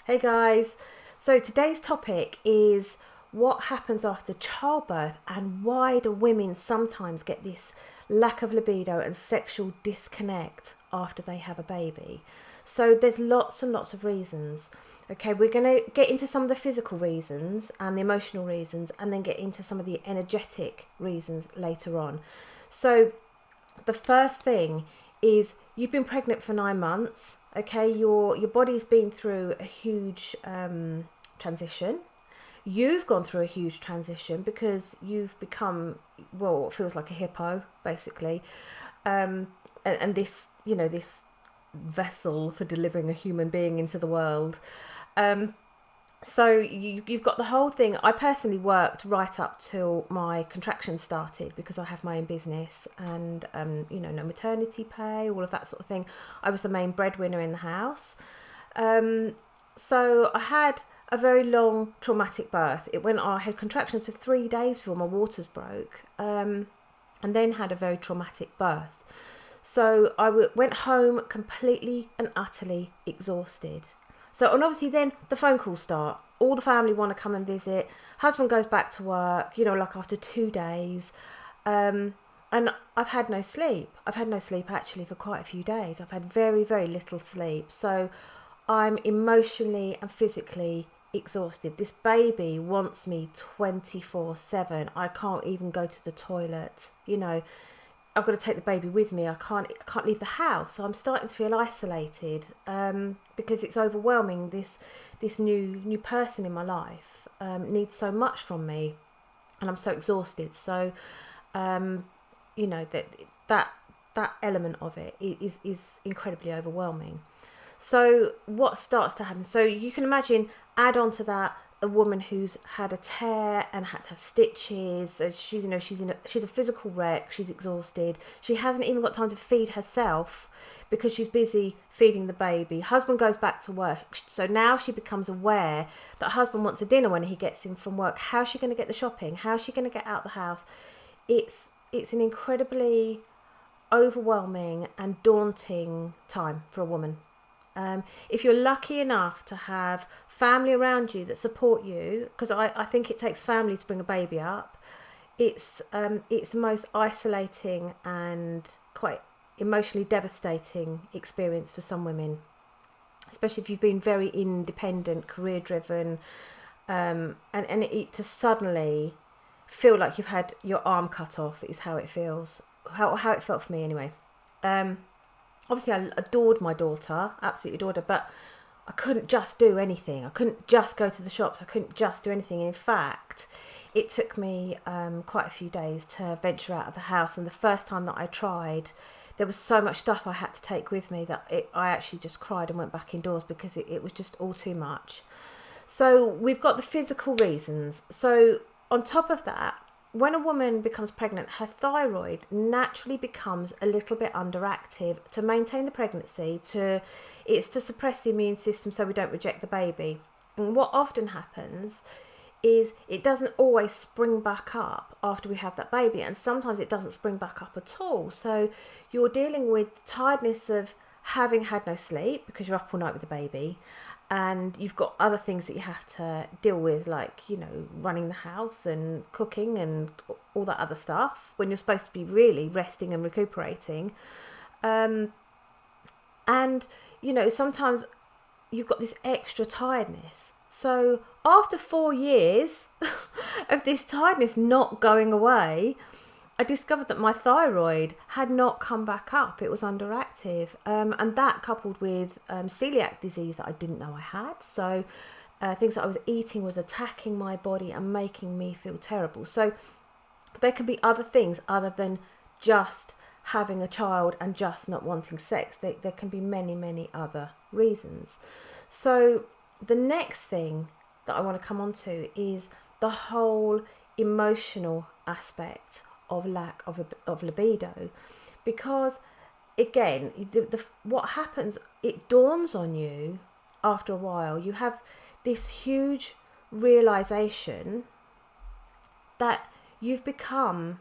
Hey guys, so today's topic is what happens after childbirth and why do women sometimes get this lack of libido and sexual disconnect after they have a baby. So there's lots and lots of reasons. Okay, we're going to get into some of the physical reasons and the emotional reasons and then get into some of the energetic reasons later on. So the first thing is you've been pregnant for 9 months. Okay, your body's been through a huge transition. You've gone through a huge transition because you've become, well, what feels like a hippo, basically, and this, this vessel for delivering a human being into the world. So you've got the whole thing. I personally worked right up till my contractions started because I have my own business and, no maternity pay, all of that sort of thing. I was the main breadwinner in the house. So I had a very long traumatic birth. I had contractions for 3 days before my waters broke, and then had a very traumatic birth. So I went home completely and utterly exhausted. So, and obviously then the phone calls start. All the family want to come and visit. Husband goes back to work, like after 2 days. And I've had no sleep. I've had no sleep actually for quite a few days. I've had very, very little sleep. So I'm emotionally and physically exhausted. This baby wants me 24/7. I can't even go to the toilet. I've got to take the baby with me. I can't leave the house. So I'm starting to feel isolated because it's overwhelming. This new person in my life needs so much from me, and I'm so exhausted. So, that element of it is incredibly overwhelming. So what starts to happen? So you can imagine, add on to that a woman who's had a tear and had to have stitches. So she's a physical wreck. She's exhausted. She hasn't even got time to feed herself because she's busy feeding the baby. Husband goes back to work. So now she becomes aware that husband wants a dinner when he gets in from work. How's she going to get the shopping? How's she going to get out the house? It's an incredibly overwhelming and daunting time for a woman. If you're lucky enough to have family around you that support you, because I think it takes family to bring a baby up, it's the most isolating and quite emotionally devastating experience for some women, especially if you've been very independent, career driven, and to suddenly feel like you've had your arm cut off is how it feels, how it felt for me anyway. Obviously, I adored my daughter, absolutely adored her, but I couldn't just do anything. I couldn't just go to the shops. I couldn't just do anything. In fact, it took me quite a few days to venture out of the house. And the first time that I tried, there was so much stuff I had to take with me that I actually just cried and went back indoors because it was just all too much. So we've got the physical reasons. So on top of that, when a woman becomes pregnant, her thyroid naturally becomes a little bit underactive to maintain the pregnancy. It's to suppress the immune system so we don't reject the baby. And what often happens is it doesn't always spring back up after we have that baby, and sometimes it doesn't spring back up at all. So you're dealing with the tiredness of having had no sleep because you're up all night with the baby, and you've got other things that you have to deal with, like, running the house and cooking and all that other stuff when you're supposed to be really resting and recuperating. And, sometimes you've got this extra tiredness. So after 4 years of this tiredness not going away, I discovered that my thyroid had not come back up. It was underactive. And that coupled with celiac disease that I didn't know I had. So things that I was eating was attacking my body and making me feel terrible. So there can be other things other than just having a child and just not wanting sex. There can be many, many other reasons. So the next thing that I want to come on to is the whole emotional aspect of lack of libido, because again, what happens, it dawns on you after a while. You have this huge realization that you've become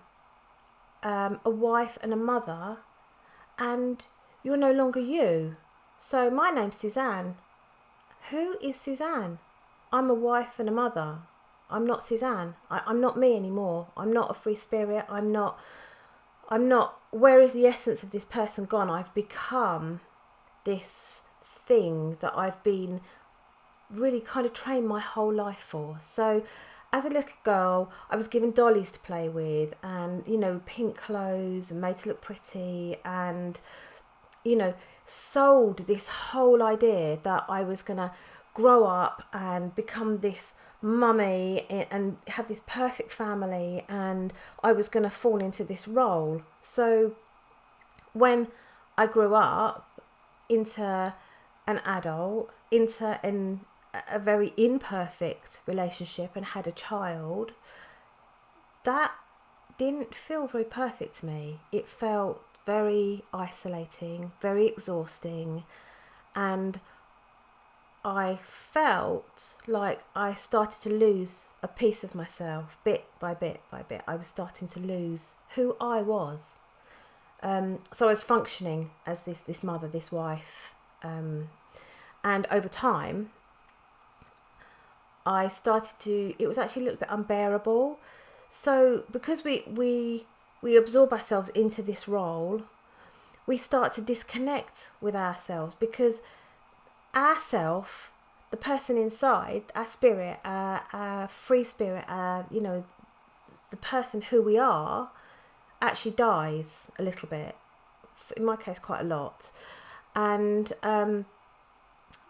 a wife and a mother, and you're no longer you. So my name's Suzanne. who is Suzanne? I'm a wife and a mother. I'm not Suzanne. I'm not me anymore. I'm not a free spirit. I'm not, where is the essence of this person gone? I've become this thing that I've been really kind of trained my whole life for. So as a little girl, I was given dollies to play with and, pink clothes and made to look pretty and, sold this whole idea that I was going to grow up and become this mummy and have this perfect family, and I was going to fall into this role. So when I grew up into an adult, into a very imperfect relationship and had a child, that didn't feel very perfect to me. It felt very isolating, very exhausting, and I felt like I started to lose a piece of myself bit by bit by bit. I was starting to lose who I was. So I was functioning as this mother, this wife, and over time I started to, it was actually a little bit unbearable. So because we absorb ourselves into this role, we start to disconnect with ourselves, because ourself, the person inside, our spirit, our free spirit, the person who we are, actually dies a little bit. In my case, quite a lot. And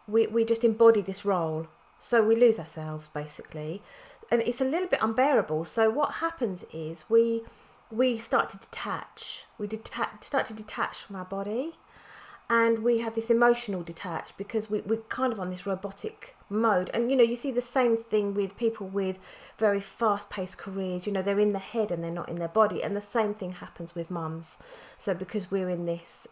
we just embody this role. So we lose ourselves, basically. And it's a little bit unbearable. So what happens is we start to detach. We start to detach from our body. And we have this emotional detach, because we're kind of on this robotic mode. And, you see the same thing with people with very fast-paced careers. They're in the head and they're not in their body. And the same thing happens with mums. So because we're in this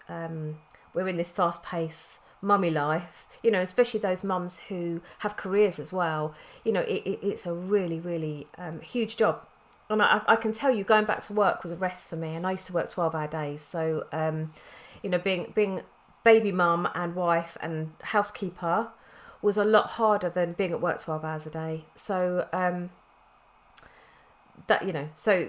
fast-paced mummy life, especially those mums who have careers as well, it's a really, really huge job. And I can tell you, going back to work was a rest for me. And I used to work 12-hour days. So, being baby mum and wife and housekeeper was a lot harder than being at work 12 hours a day. So so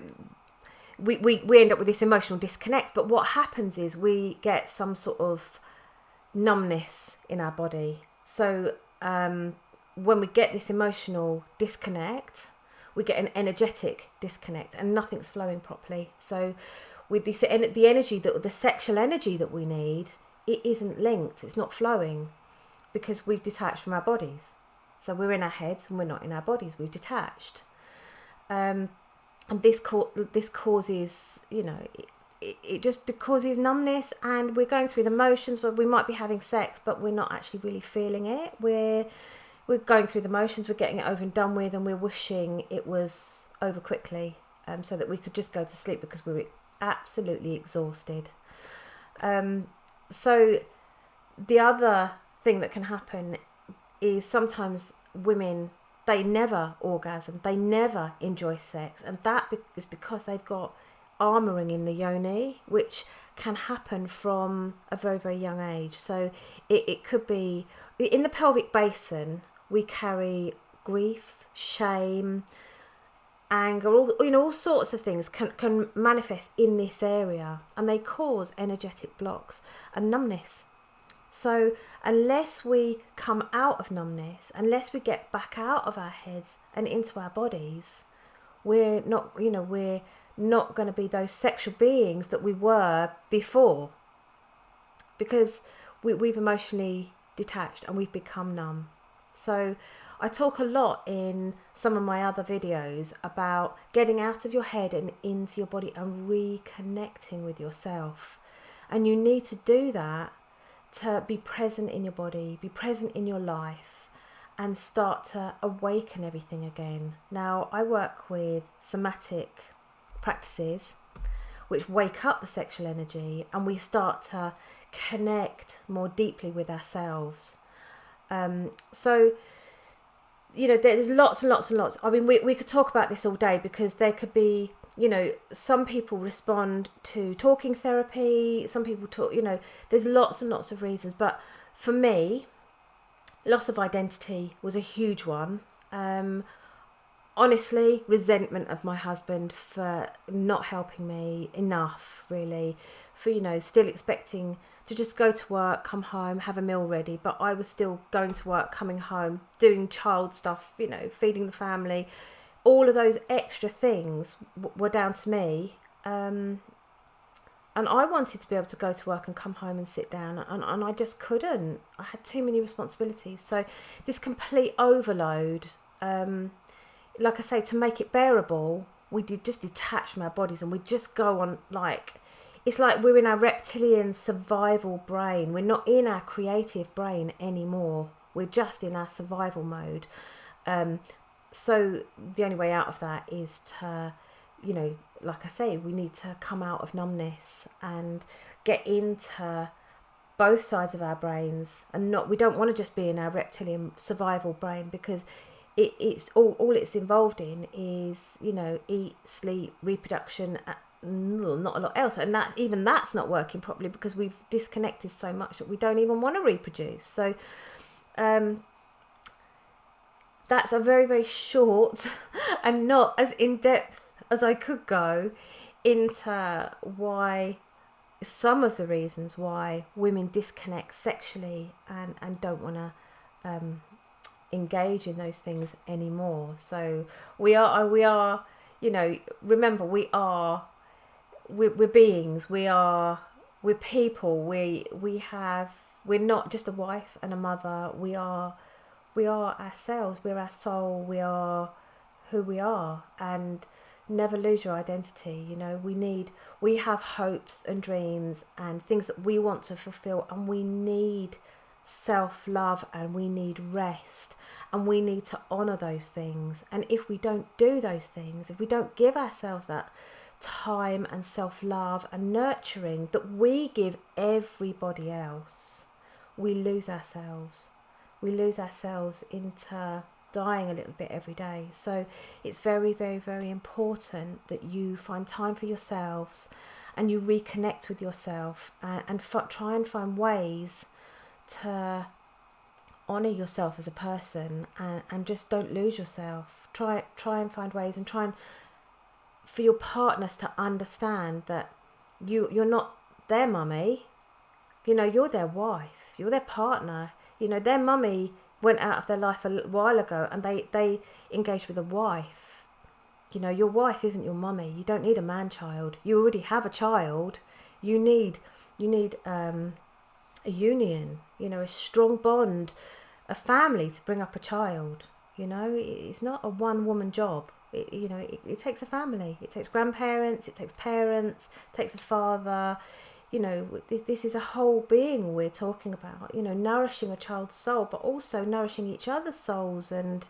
we end up with this emotional disconnect. But what happens is we get some sort of numbness in our body. So when we get this emotional disconnect, we get an energetic disconnect, and nothing's flowing properly. So with this, the energy, the sexual energy that we need, it isn't linked, it's not flowing, because we've detached from our bodies. So we're in our heads and we're not in our bodies, we've detached. And this causes, it just causes numbness, and we're going through the motions where we might be having sex, but we're not actually really feeling it. We're going through the motions, we're getting it over and done with, and we're wishing it was over quickly, so that we could just go to sleep, because we were absolutely exhausted. So the other thing that can happen is sometimes women, they never orgasm, they never enjoy sex, and that is because they've got armouring in the yoni, which can happen from a very, very young age. So it could be in the pelvic basin. We carry grief, shame, anger, all sorts of things can manifest in this area, and they cause energetic blocks and numbness. So unless we come out of numbness, unless we get back out of our heads and into our bodies, we're not going to be those sexual beings that we were before, because we've emotionally detached and we've become numb. So I talk a lot in some of my other videos about getting out of your head and into your body and reconnecting with yourself. And you need to do that to be present in your body, be present in your life, and start to awaken everything again. Now, I work with somatic practices which wake up the sexual energy, and we start to connect more deeply with ourselves. So there's lots and lots and lots. I mean, we could talk about this all day, because there could be, some people respond to talking therapy, some people talk, there's lots and lots of reasons. But for me, Loss of identity was a huge one. Honestly, resentment of my husband for not helping me enough, really, for, still expecting to just go to work, come home, have a meal ready, but I was still going to work, coming home, doing child stuff, feeding the family. All of those extra things were down to me. And I wanted to be able to go to work and come home and sit down, and I just couldn't. I had too many responsibilities. So this complete overload, like I say, to make it bearable, we did just detach from our bodies, and we just go on it's like we're in our reptilian survival brain. We're not in our creative brain anymore. We're just in our survival mode. So the only way out of that is to, like I say, we need to come out of numbness and get into both sides of our brains, and we don't want to just be in our reptilian survival brain, because it's all it's involved in is, eat, sleep, reproduction, not a lot else, and that's not working properly because we've disconnected so much that we don't even want to reproduce. So that's a very, very short and not as in-depth as I could go into some of the reasons why women disconnect sexually and don't want to engage in those things anymore. So we are remember, we're beings, we're people, we're not just a wife and a mother. We are ourselves, we're our soul, we are who we are. And never lose your identity. We have hopes and dreams and things that we want to fulfill, and we need self-love, and we need rest, and we need to honour those things. And if we don't do those things, if we don't give ourselves that time and self-love and nurturing that we give everybody else, we lose ourselves into dying a little bit every day. So it's very, very, very important that you find time for yourselves and you reconnect with yourself, and try and find ways to honour yourself as a person, and just don't lose yourself. Try and find ways, and try and for your partners to understand that you're not their mummy. You're their wife, you're their partner. Their mummy went out of their life a while ago, and they engaged with a wife. Your wife isn't your mummy. You don't need a man-child. You already have a child. You need a union, a strong bond, a family to bring up a child. It's not a one-woman job. It takes a family. It takes grandparents, it takes parents, it takes a father. This is a whole being we're talking about, nourishing a child's soul, but also nourishing each other's souls, and,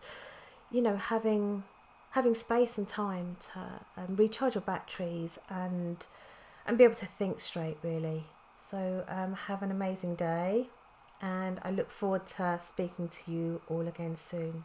having space and time to recharge your batteries and be able to think straight, really. So have an amazing day, and I look forward to speaking to you all again soon.